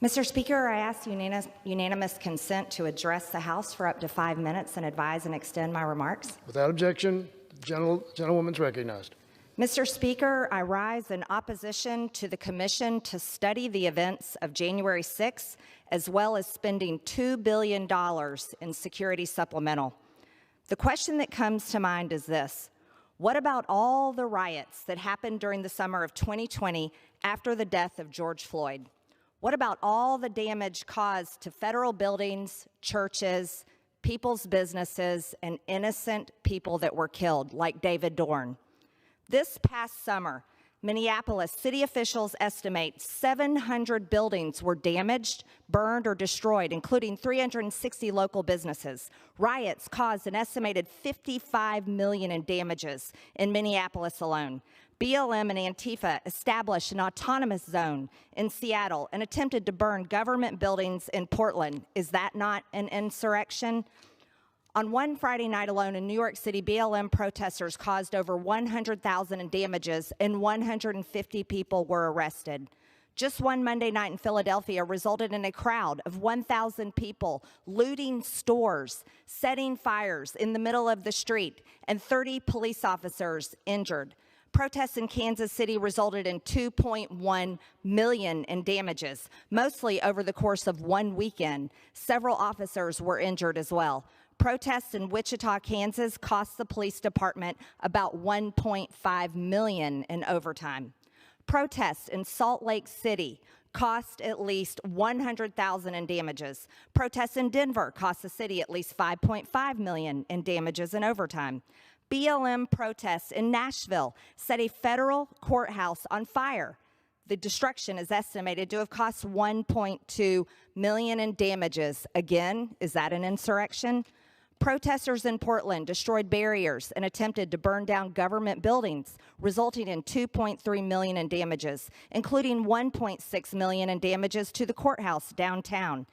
Mr. Speaker, I ask unanimous consent to address the House for up to 5 minutes and advise and extend my remarks. Without objection, the gentlewoman is recognized. Mr. Speaker, I rise in opposition to the commission to study the events of January 6th, as well as spending $2 billion in security supplemental. The question that comes to mind is this: what about all the riots that happened during the summer of 2020 after the death of George Floyd? What about all the damage caused to federal buildings, churches, people's businesses, and innocent people that were killed, like David Dorn? This past summer, Minneapolis city officials estimate 700 buildings were damaged, burned, or destroyed, including 360 local businesses. Riots caused an estimated $55 million in damages in Minneapolis alone. BLM and Antifa established an autonomous zone in Seattle and attempted to burn government buildings in Portland. Is that not an insurrection? On one Friday night alone in New York City, BLM protesters caused over $100,000 in damages and 150 people were arrested. Just one Monday night in Philadelphia resulted in a crowd of 1,000 people looting stores, setting fires in the middle of the street, and 30 police officers injured. Protests in Kansas City resulted in $2.1 million in damages, mostly over the course of one weekend. Several officers were injured as well. Protests in Wichita, Kansas cost the police department about $1.5 million in overtime. Protests in Salt Lake City cost at least $100,000 in damages. Protests in Denver cost the city at least $5.5 million in damages and overtime. BLM protests in Nashville set a federal courthouse on fire. The destruction is estimated to have cost $1.2 million in damages. Again, is that an insurrection? Protesters in Portland destroyed barriers and attempted to burn down government buildings, resulting in $2.3 million in damages, including $1.6 million in damages to the courthouse downtown.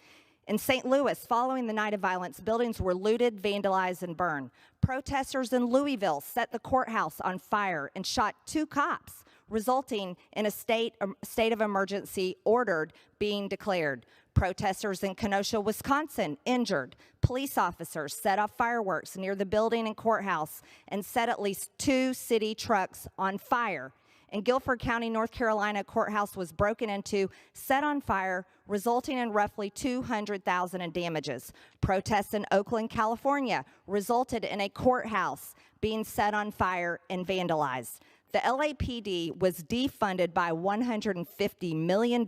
In St. Louis, following the night of violence, buildings were looted, vandalized, and burned. Protesters in Louisville set the courthouse on fire and shot 2 cops, resulting in a state of emergency ordered being declared. Protesters in Kenosha, Wisconsin, injured. Police officers set off fireworks near the building and courthouse and set at least 2 city trucks on fire. In Guilford County, North Carolina, a courthouse was broken into, set on fire, resulting in roughly $200,000 in damages. Protests in Oakland, California, resulted in a courthouse being set on fire and vandalized. The LAPD was defunded by $150 million,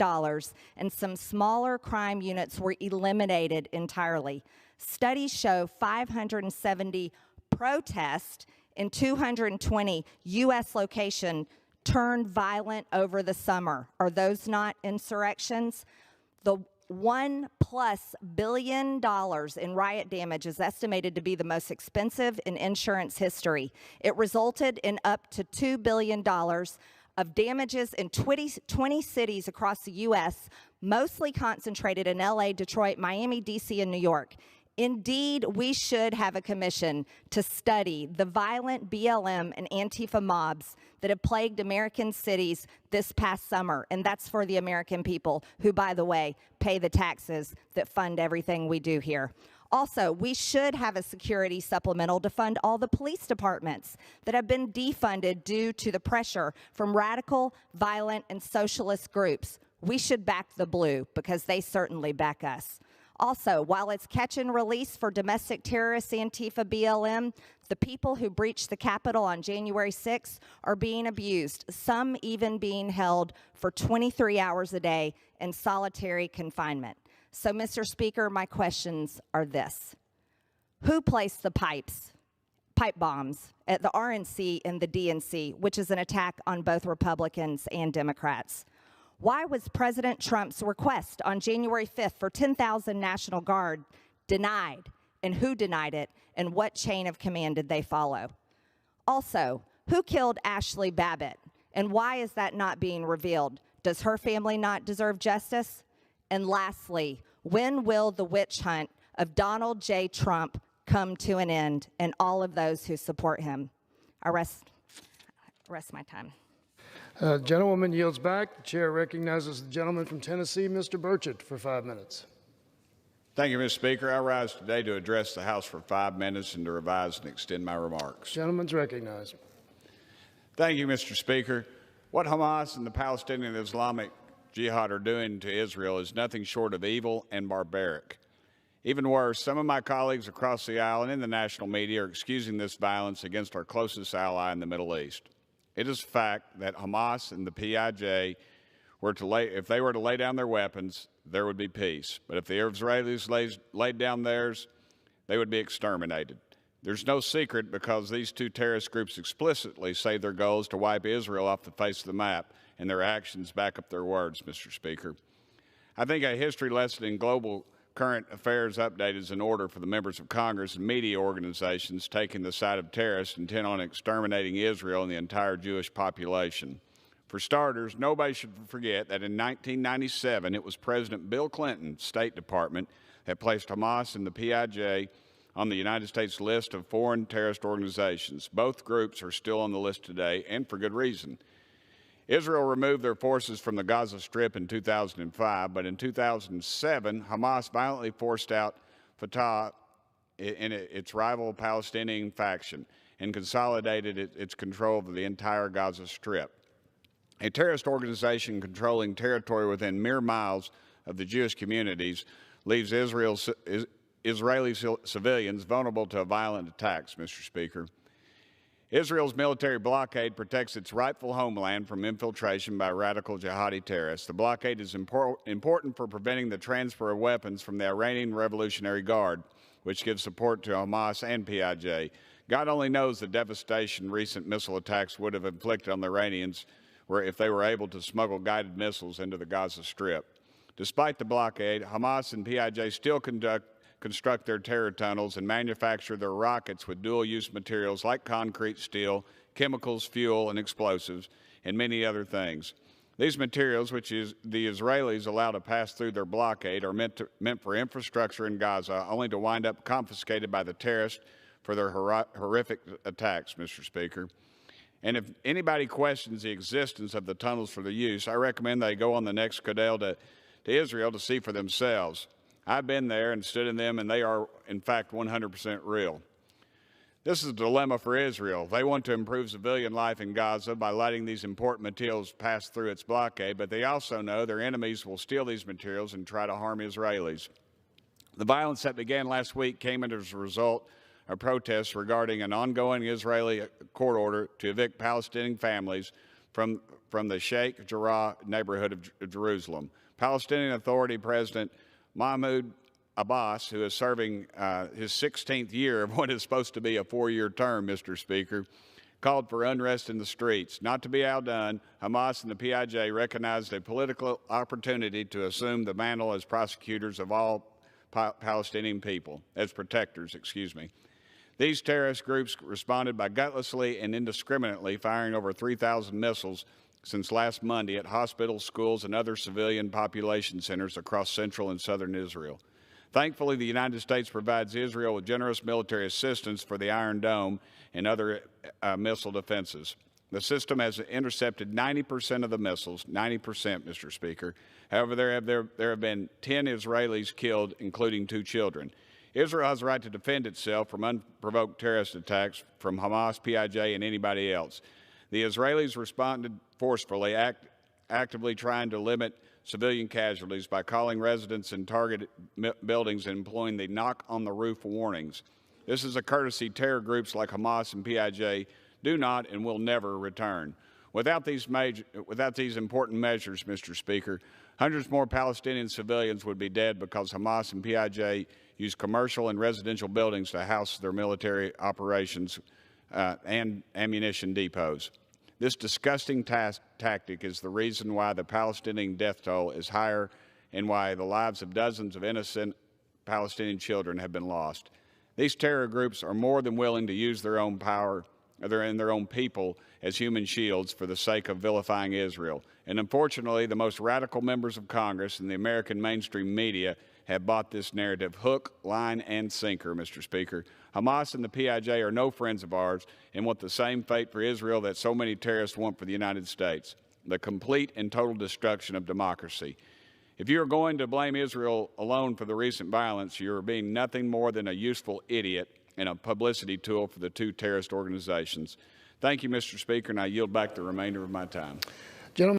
and some smaller crime units were eliminated entirely. Studies show 570 protests in 220 U.S. locations turned violent over the summer. Are those not insurrections? The $1+ billion in riot damage is estimated to be the most expensive in insurance history. It resulted in up to $2 billion of damages in 20 cities across the U.S., mostly concentrated in LA, Detroit, Miami, D.C., and New York. Indeed, we should have a commission to study the violent BLM and Antifa mobs that have plagued American cities this past summer, and that's for the American people who, by the way, pay the taxes that fund everything we do here. Also, we should have a security supplemental to fund all the police departments that have been defunded due to the pressure from radical, violent, and socialist groups. We should back the blue because they certainly back us. Also, while it's catch and release for domestic terrorists, Antifa, BLM, the people who breached the Capitol on January 6th are being abused, some even being held for 23 hours a day in solitary confinement. So, Mr. Speaker, my questions are this. Who placed the pipe bombs at the RNC and the DNC, which is an attack on both Republicans and Democrats? Why was President Trump's request on January 5th for 10,000 National Guard denied? And who denied it? And what chain of command did they follow? Also, who killed Ashley Babbitt? And why is that not being revealed? Does her family not deserve justice? And lastly, when will the witch hunt of Donald J. Trump come to an end and all of those who support him? I rest my time. Gentlewoman yields back. The chair recognizes the gentleman from Tennessee, Mr. Burchett, for 5 minutes. Thank you, Mr. Speaker. I rise today to address the House for 5 minutes and to revise and extend my remarks. Gentleman's recognized. Thank you, Mr. Speaker. What Hamas and the Palestinian Islamic Jihad are doing to Israel is nothing short of evil and barbaric. Even worse, some of my colleagues across the aisle and in the national media are excusing this violence against our closest ally in the Middle East. It is a fact that Hamas and the PIJ if they were to lay down their weapons, there would be peace. But if the Israelis laid down theirs, they would be exterminated. There's no secret because these two terrorist groups explicitly say their goal is to wipe Israel off the face of the map, and their actions back up their words, Mr. Speaker. I think a history lesson in global current affairs update is in order for the members of Congress and media organizations taking the side of terrorists intent on exterminating Israel and the entire Jewish population. For starters, nobody should forget that in 1997, it was President Bill Clinton's State Department that placed Hamas and the PIJ on the United States list of foreign terrorist organizations. Both groups are still on the list today, and for good reason. Israel removed their forces from the Gaza Strip in 2005, but in 2007, Hamas violently forced out Fatah in its rival Palestinian faction and consolidated its control of the entire Gaza Strip. A terrorist organization controlling territory within mere miles of the Jewish communities leaves Israeli civilians vulnerable to violent attacks, Mr. Speaker. Israel's military blockade protects its rightful homeland from infiltration by radical jihadi terrorists. The blockade is important for preventing the transfer of weapons from the Iranian Revolutionary Guard, which gives support to Hamas and PIJ. God only knows the devastation recent missile attacks would have inflicted on the Iranians if they were able to smuggle guided missiles into the Gaza Strip. Despite the blockade, Hamas and PIJ still construct their terror tunnels and manufacture their rockets with dual-use materials like concrete, steel, chemicals, fuel, and explosives, and many other things. These materials, which the Israelis allow to pass through their blockade, are meant for infrastructure in Gaza, only to wind up confiscated by the terrorists for their horrific attacks, Mr. Speaker. And if anybody questions the existence of the tunnels for their use, I recommend they go on the next Cadell to Israel to see for themselves. I've been there and stood in them, and they are, in fact, 100% real. This is a dilemma for Israel. They want to improve civilian life in Gaza by letting these important materials pass through its blockade, but they also know their enemies will steal these materials and try to harm Israelis. The violence that began last week came as a result of protests regarding an ongoing Israeli court order to evict Palestinian families from the Sheikh Jarrah neighborhood of Jerusalem. Palestinian Authority President Mahmoud Abbas, who is serving his 16th year of what is supposed to be a 4-year term, Mr. Speaker, called for unrest in the streets. Not to be outdone, Hamas and the PIJ recognized a political opportunity to assume the mantle as prosecutors of all Palestinian people, as protectors, excuse me. These terrorist groups responded by gutlessly and indiscriminately firing over 3,000 missiles since last Monday at hospitals, schools, and other civilian population centers across central and southern Israel. Thankfully, the United States provides Israel with generous military assistance for the Iron Dome and other missile defenses. The system has intercepted 90% of the missiles, 90%, Mr. Speaker. However, there have been 10 Israelis killed, including 2 children. Israel has the right to defend itself from unprovoked terrorist attacks from Hamas, PIJ, and anybody else. The Israelis responded forcefully, actively trying to limit civilian casualties by calling residents in targeted buildings and employing the knock-on-the-roof warnings. This is a courtesy terror groups like Hamas and PIJ do not and will never return. Without these important measures, Mr. Speaker, hundreds more Palestinian civilians would be dead because Hamas and PIJ use commercial and residential buildings to house their military operations and ammunition depots. This disgusting tactic is the reason why the Palestinian death toll is higher and why the lives of dozens of innocent Palestinian children have been lost. These terror groups are more than willing to use their own power and their own people as human shields for the sake of vilifying Israel. And unfortunately, the most radical members of Congress and the American mainstream media have bought this narrative hook, line, and sinker, Mr. Speaker. Hamas and the PIJ are no friends of ours and want the same fate for Israel that so many terrorists want for the United States, the complete and total destruction of democracy. If you are going to blame Israel alone for the recent violence, you are being nothing more than a useful idiot and a publicity tool for the two terrorist organizations. Thank you, Mr. Speaker, and I yield back the remainder of my time. Gentlemen.